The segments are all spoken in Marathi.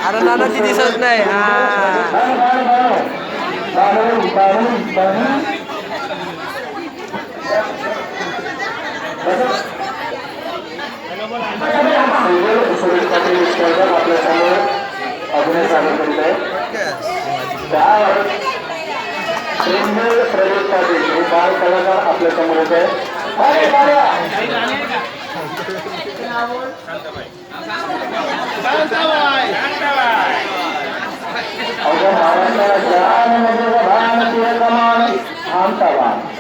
अरे नानाची दिसत नाही. अभिनय सादर करीत आहे. प्रवेश पाटील हे बाल कलाकार आपल्या समोर येत आहे. अवघ्या महाराष्ट्राच्या भारतीय कमान शांताबाई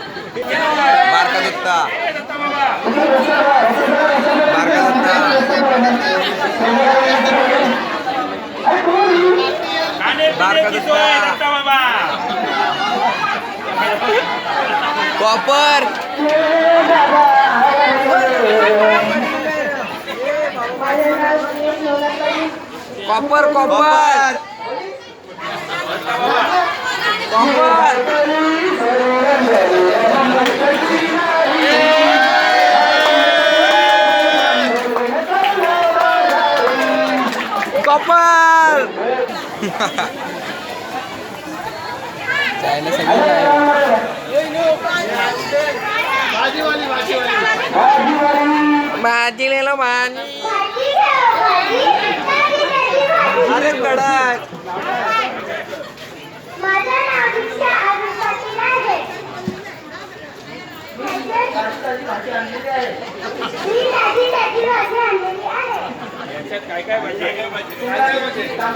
बारका दत्ता बारका Datta copper copper copper copper जायला भाजी लेलो भाजी अरे कडक काय काय भाजी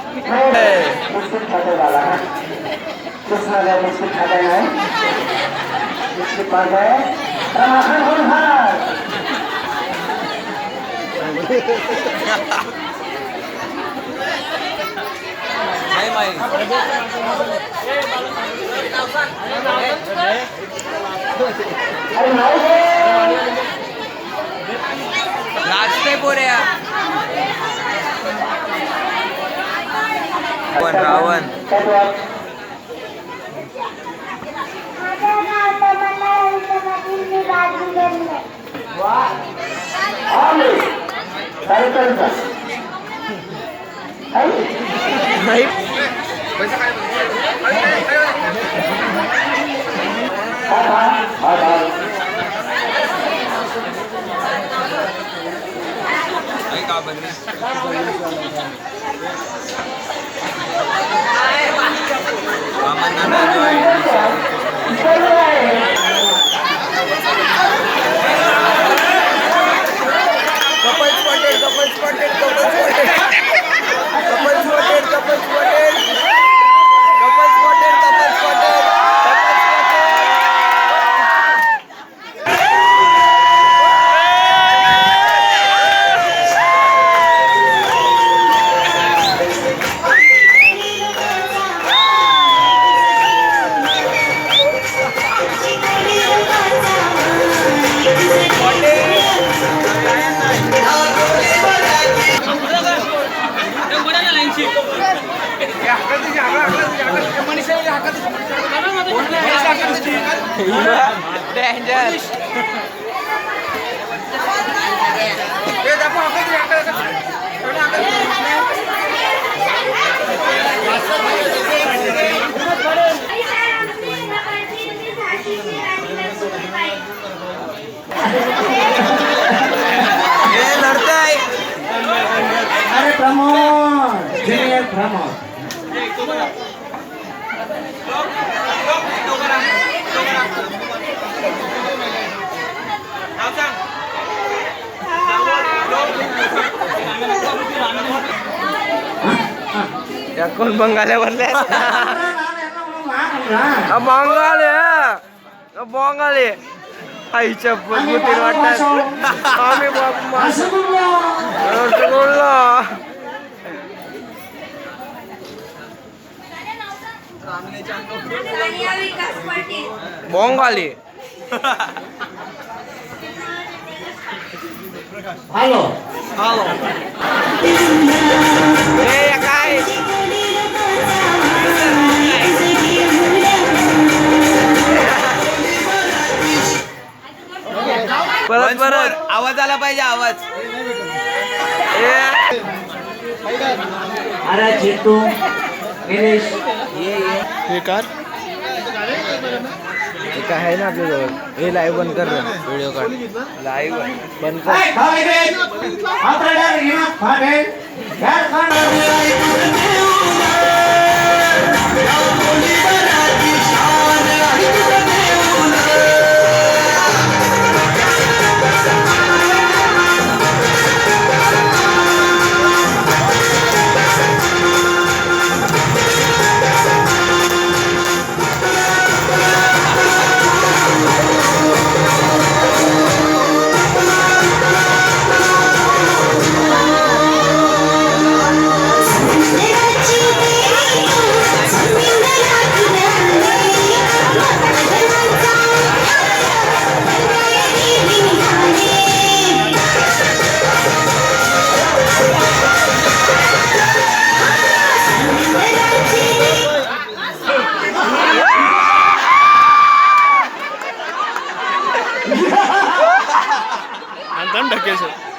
बिस्किट खाते वाला है कृष्णा का बिस्किट खाते हैं बिस्किट पास है रमाखन होनहार नाही माई अरे नाही नाचते पोऱ्या रावण नाही का बनली couple spotted couple spotted couple spotted couple spotted couple spotted couple spotted couple spotted लढतंय. अरे प्रमोद ज्युनियर प्रमोद त्या कोण बंगाल्या भरल्या बंगाले आईच्या पद्धतीने वाटतात आम्ही रसगुल्ला बंगाली हॅलो हॅलो काय परत परत आवाज आला पाहिजे आवाज. अरे चित्तू गिरीश हे कार काय आहे ना आपल्याजवळ. हे लाईव्ह बंद कर व्हिडिओ काढ. लाईव्ह बंद कर. Shut